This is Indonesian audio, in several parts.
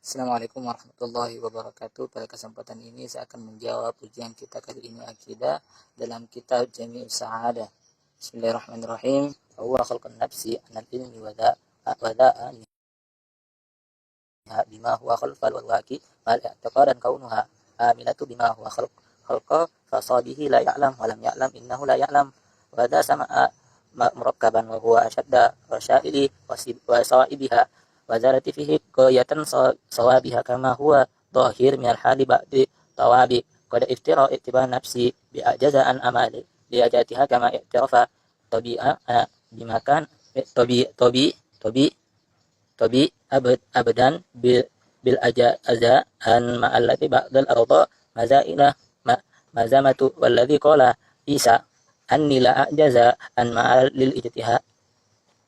Assalamualaikum warahmatullahi wabarakatuh. Pada kesempatan ini saya akan menjawab ujian kita kali ini akidah dalam kitab Jami'us Sa'adah. Bismillahirrahmanirrahim. Huwa khalqun nafsi anal ilmi wada'an bima huwa khalfal wal-waqi wal i'tiqadan kaunuha amilatu bima huwa khalqa fasadihi la ya'lam wa lam ya'lam innahu la ya'lam wa da sama'a murakkaban wa huwa ashadda rasya'ili wa sa'ibiha wazarati fihi qayatan sawabiha kama huwa dhahir minal hali ba'di tawabi qad iftira ittiba nafsi bi ajazaan amali li ajatiha kama i'tirafa tabi'a bimakan tabi abadan bil aza an ma'allati ba'dal arda mazailah mazamatu walladhi qala Isa anni la ajaza an ma'al lil ijtihad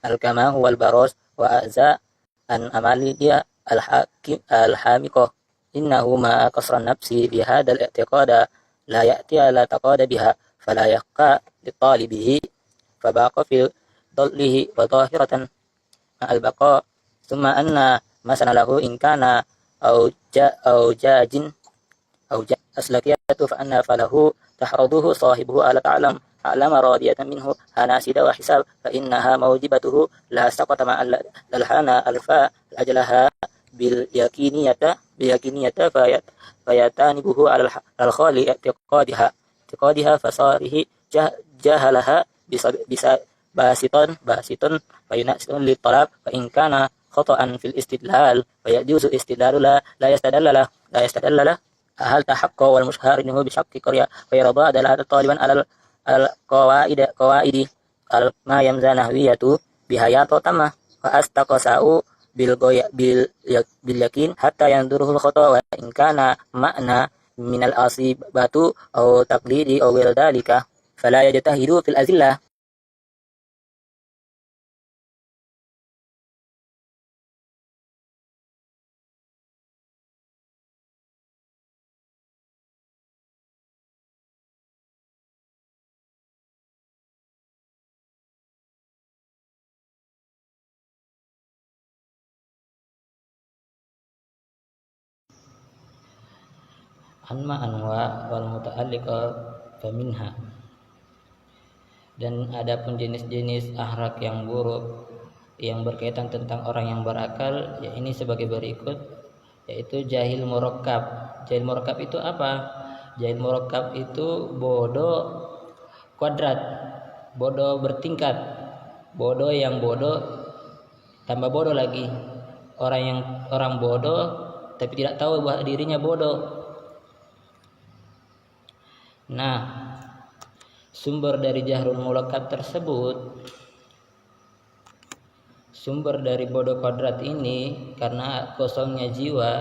al-kama huwal baros wa aza an amali dia al-hamiqah innahu ma kasra nafsi bihadal i'tiqada la ya'ti ala taqada biha fala yaqqa li talibihi fabaqa fi dhallihi wa zahiratan ma'al baqa thumma anna masana lahu in kana au jajin au aslakiyatu fa anna falahu tahraduhu sahibuhu ala ta'lam a'lama radiyatan minhu hanasida wa hisab fa innaha mawjibatuhu la saqata ma lalhana alfa ajlaha bil yakiniyata fayatanibuhu al khali i'tiqadiha fasarihi jahalaha bisa basiton fayunasirun li talab fa in kana khata'an fil istidlal fayajuzu istidlalu la yastadalla hal tahaqqa wal mushhar innahu bi syaqqi qarya fa yarda adalah taliban al qawaidi al ma yamzanahwiyatu bihayatu tamah fa astaqasau bil yakin hatta yanduruhul khata wa in kana ma'na min al asibatu aw taqlidi aw ghayr dalika fala yajtahidu fil azillah. Anma anwa wal muta'alliqa faminha. Dan adapun jenis-jenis akhlak yang buruk yang berkaitan tentang orang yang berakal, ya ini sebagai berikut, yaitu jahil murakkab. Jahil murakkab itu apa? Jahil murakkab itu bodoh kuadrat, bodoh bertingkat, bodoh yang bodoh tambah bodoh lagi. Orang bodoh tapi tidak tahu bahwa dirinya bodoh. Nah, sumber dari jahrul murakkab tersebut, sumber dari bodoh kuadrat ini karena kosongnya jiwa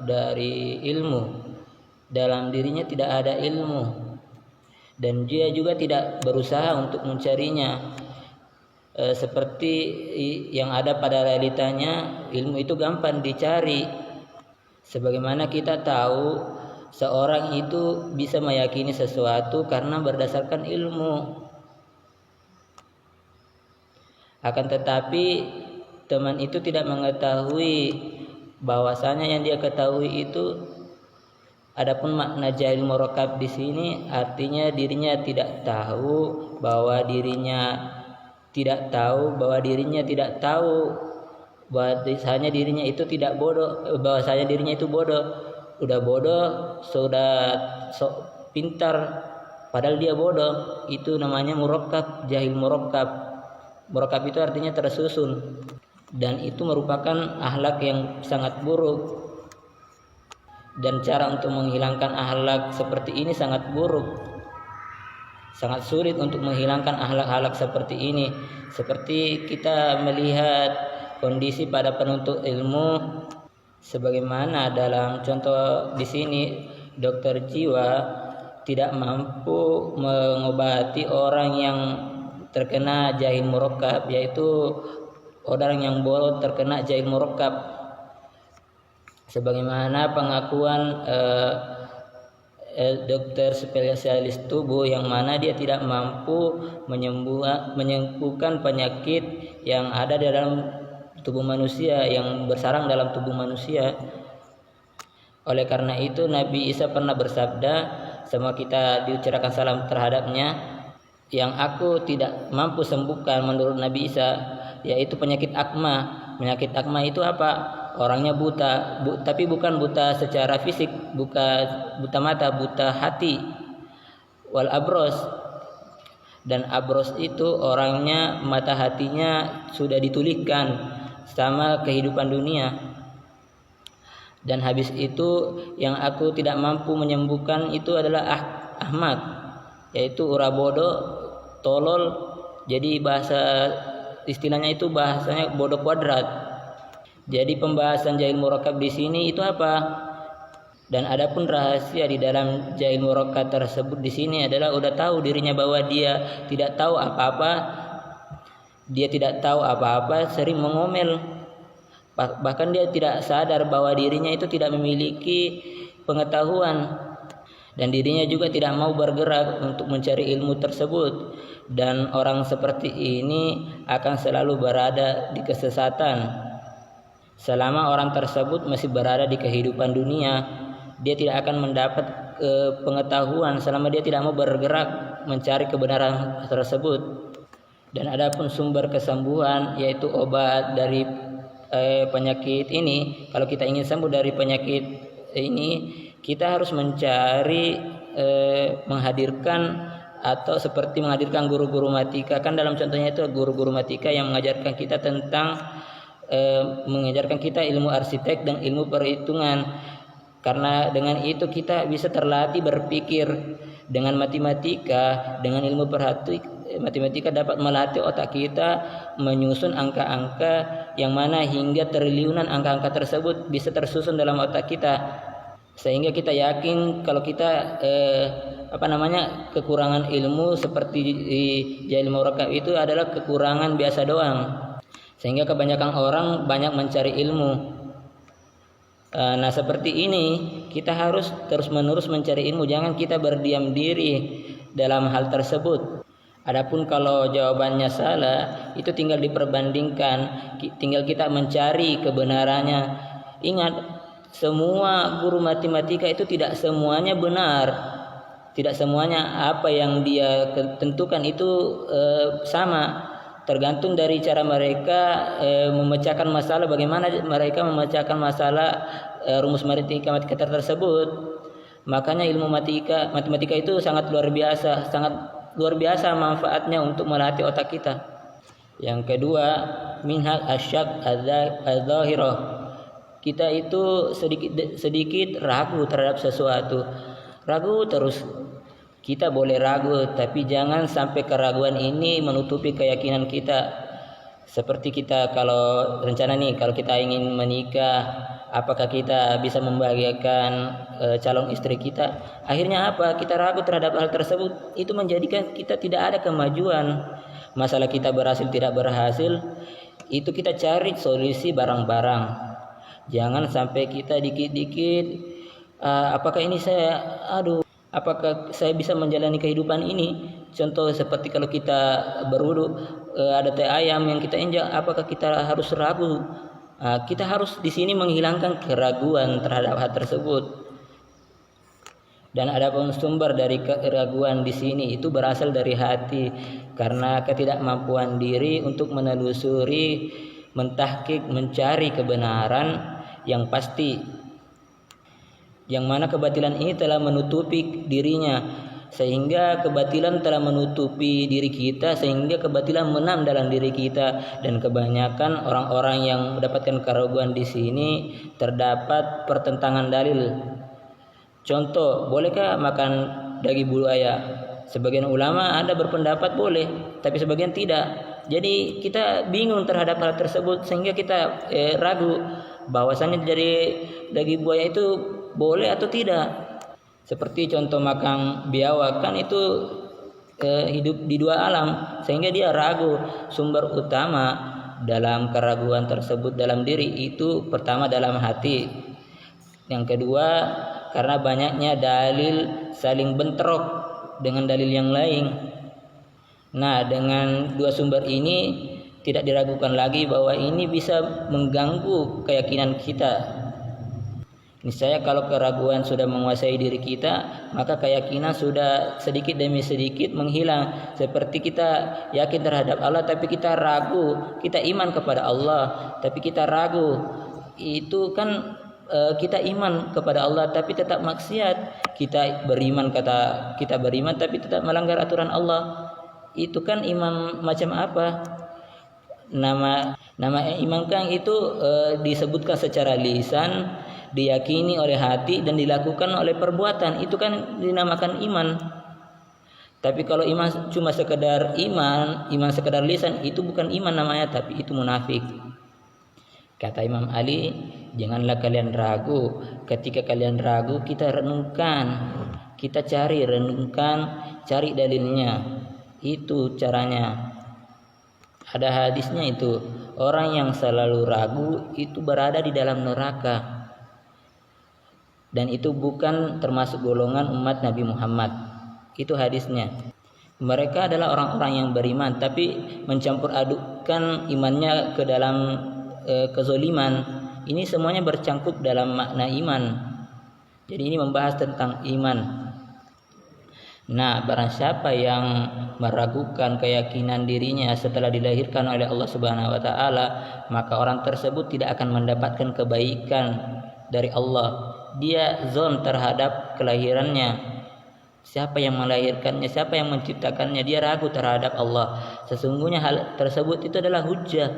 dari ilmu. Dalam dirinya tidak ada ilmu dan dia juga tidak berusaha untuk mencarinya. Seperti yang ada pada realitanya, ilmu itu gampang dicari. Sebagaimana kita tahu seorang itu bisa meyakini sesuatu karena berdasarkan ilmu. Akan tetapi teman itu tidak mengetahui bahwasanya yang dia ketahui itu, adapun makna jahil murakkab di sini artinya dirinya tidak tahu bahwa dirinya tidak tahu bahwa dirinya tidak tahu bahwasanya dirinya itu tidak bodoh, bahwasanya dirinya itu bodoh. Udah bodoh, sudah sok pintar padahal dia bodoh. Itu namanya murakkab, jahil murakkab. Murakkab itu artinya tersusun, dan itu merupakan akhlak yang sangat buruk. Dan cara untuk menghilangkan akhlak seperti ini sangat buruk. Sangat sulit untuk menghilangkan akhlak-akhlak seperti ini. Seperti kita melihat kondisi pada penuntut ilmu, sebagaimana dalam contoh di sini, dokter jiwa tidak mampu mengobati orang yang terkena jahil murakkab, yaitu orang yang bodoh terkena jahil murakkab. Sebagaimana pengakuan dokter spesialis tubuh yang mana dia tidak mampu menyembuhkan penyakit yang ada dalam tubuh manusia, yang bersarang dalam tubuh manusia. Oleh karena itu Nabi Isa pernah bersabda, semua kita diucapkan salam terhadapnya, yang aku tidak mampu sembuhkan menurut Nabi Isa yaitu penyakit akma. Penyakit akma itu apa? Orangnya buta, tapi bukan buta secara fisik, bukan buta mata, buta hati. Wal abros, dan abros itu orangnya mata hatinya sudah ditulihkan sama kehidupan dunia. Dan habis itu yang aku tidak mampu menyembuhkan itu adalah ahmak, yaitu ura bodoh, tolol. Jadi bahasa istilahnya itu bahasanya bodoh kuadrat. Jadi pembahasan Jahil Murakkab di sini itu apa? Dan adapun rahasia di dalam Jahil Murakkab tersebut di sini adalah udah tahu dirinya bahwa dia tidak tahu apa-apa. Dia tidak tahu apa-apa, sering mengomel. Bahkan dia tidak sadar bahwa dirinya itu tidak memiliki pengetahuan, dan dirinya juga tidak mau bergerak untuk mencari ilmu tersebut. Dan orang seperti ini akan selalu berada di kesesatan. Selama orang tersebut masih berada di kehidupan dunia, dia tidak akan mendapat pengetahuan selama dia tidak mau bergerak mencari kebenaran tersebut. Dan adapun sumber kesembuhan yaitu obat dari penyakit ini, kalau kita ingin sembuh dari penyakit ini, kita harus mencari menghadirkan atau seperti menghadirkan guru-guru matika. Kan dalam contohnya itu guru-guru matika yang mengajarkan kita tentang mengajarkan kita ilmu arsitek dan ilmu perhitungan. Karena dengan itu kita bisa terlatih berpikir. Dengan matematika, dengan ilmu matematika dapat melatih otak kita menyusun angka-angka yang mana hingga triliunan angka-angka tersebut bisa tersusun dalam otak kita, sehingga kita yakin kalau kita kekurangan ilmu seperti di Jahil Murakkab itu adalah kekurangan biasa doang, sehingga kebanyakan orang banyak mencari ilmu. Nah seperti ini kita harus terus-menerus mencari ilmu, jangan kita berdiam diri dalam hal tersebut. Adapun kalau jawabannya salah, itu tinggal diperbandingkan, tinggal kita mencari kebenarannya. Ingat, semua guru matematika itu tidak semuanya benar, tidak semuanya apa yang dia tentukan itu sama. Tergantung dari cara mereka memecahkan masalah, bagaimana mereka memecahkan masalah rumus matematika tersebut. Makanya ilmu matematika itu sangat luar biasa manfaatnya untuk melatih otak kita. Yang kedua, minhaj asyak adzahirah. Kita itu sedikit ragu terhadap sesuatu. Ragu terus. Kita boleh ragu, tapi jangan sampai keraguan ini menutupi keyakinan kita. Seperti kita kalau rencana nih, kalau kita ingin menikah, apakah kita bisa membahagiakan calon istri kita? Akhirnya apa? Kita ragu terhadap hal tersebut. Itu menjadikan kita tidak ada kemajuan. Masalah kita berhasil tidak berhasil, itu kita cari solusi barang-barang. Jangan sampai kita dikit-dikit, apakah ini apakah saya bisa menjalani kehidupan ini? Contoh seperti kalau kita berwudu, ada teh ayam yang kita injak, apakah kita harus ragu? Kita harus di sini menghilangkan keraguan terhadap hal tersebut. Dan ada sumber dari keraguan di sini itu berasal dari hati, karena ketidakmampuan diri untuk menelusuri, mentahqiq, mencari kebenaran yang pasti, yang mana kebatilan ini telah menutupi dirinya, sehingga kebatilan telah menutupi diri kita, sehingga kebatilan menam dalam diri kita. Dan kebanyakan orang-orang yang mendapatkan keraguan di sini terdapat pertentangan dalil. Contoh, bolehkah makan daging buaya? Sebagian ulama ada berpendapat boleh, tapi sebagian tidak. Jadi kita bingung terhadap hal tersebut, sehingga kita ragu bahwasanya dari daging buaya itu boleh atau tidak. Seperti contoh makan biawak, kan itu hidup di dua alam, sehingga dia ragu. Sumber utama dalam keraguan tersebut dalam diri itu pertama dalam hati, yang kedua karena banyaknya dalil saling bentrok dengan dalil yang lain. Nah, dengan dua sumber ini tidak diragukan lagi bahwa ini bisa mengganggu keyakinan kita. Niscaya kalau keraguan sudah menguasai diri kita, maka keyakinan sudah sedikit demi sedikit menghilang. Seperti kita yakin terhadap Allah tapi kita ragu, kita iman kepada Allah tapi kita ragu. Itu kan kita iman kepada Allah tapi tetap maksiat. Kita beriman tapi tetap melanggar aturan Allah. Itu kan iman macam apa? Nama iman kan itu disebutkan secara lisan, diyakini oleh hati dan dilakukan oleh perbuatan. Itu kan dinamakan iman. Tapi kalau iman cuma sekedar iman sekedar lisan, itu bukan iman namanya, tapi itu munafik. Kata Imam Ali, janganlah kalian ragu. Ketika kalian ragu, kita renungkan, kita renungkan, cari dalilnya. Itu caranya. Ada hadisnya itu, orang yang selalu ragu itu berada di dalam neraka. Dan itu bukan termasuk golongan umat Nabi Muhammad. Itu hadisnya. Mereka adalah orang-orang yang beriman tapi mencampur adukkan imannya ke dalam kezoliman. Ini semuanya bercangkup dalam makna iman. Jadi ini membahas tentang iman. Nah, barang siapa yang meragukan keyakinan dirinya setelah dilahirkan oleh Allah Subhanahu wa taala, maka orang tersebut tidak akan mendapatkan kebaikan dari Allah. Dia zon terhadap kelahirannya. Siapa yang melahirkannya, siapa yang menciptakannya, dia ragu terhadap Allah. Sesungguhnya hal tersebut itu adalah hujjah.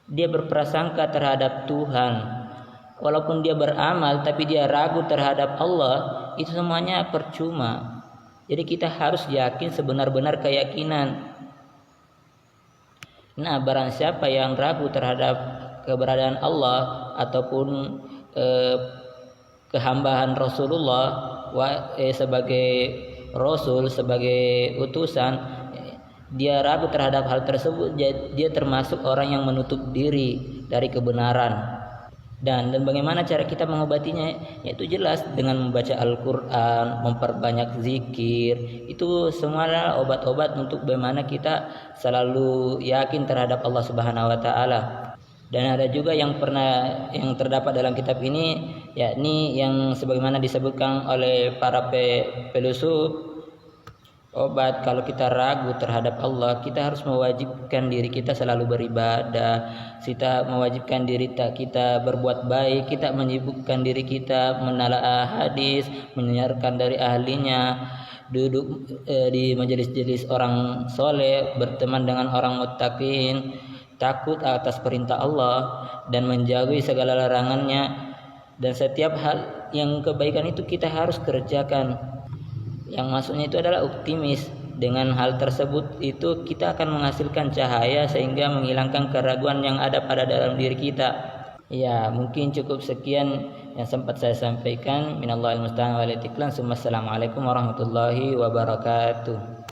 Dia berprasangka terhadap Tuhan. Walaupun dia beramal tapi dia ragu terhadap Allah, itu semuanya percuma. Jadi kita harus yakin sebenar-benar keyakinan. Nah, barang siapa yang ragu terhadap keberadaan Allah ataupun kehambaan Rasulullah sebagai Rasul, sebagai utusan, dia ragu terhadap hal tersebut, dia termasuk orang yang menutup diri dari kebenaran. Dan bagaimana cara kita mengobatinya? Yaitu jelas dengan membaca Al-Quran, memperbanyak zikir. Itu semua adalah obat-obat untuk bagaimana kita selalu yakin terhadap Allah Subhanahu wa taala. Dan ada juga yang terdapat dalam kitab ini, yakni yang sebagaimana disebutkan oleh para filosof, obat kalau kita ragu terhadap Allah, kita harus mewajibkan diri kita selalu beribadah, kita mewajibkan diri kita berbuat baik, kita menyibukkan diri kita menalaah hadis, mendengarkan dari ahlinya, duduk di majelis-majelis orang soleh, berteman dengan orang muttaqin, takut atas perintah Allah dan menjauhi segala larangannya. Dan setiap hal yang kebaikan itu kita harus kerjakan. Yang maksudnya itu adalah optimis. Dengan hal tersebut itu kita akan menghasilkan cahaya sehingga menghilangkan keraguan yang ada pada dalam diri kita. Ya, mungkin cukup sekian yang sempat saya sampaikan. Minallahil musta'an wal istiqlan. Assalamualaikum warahmatullahi wabarakatuh.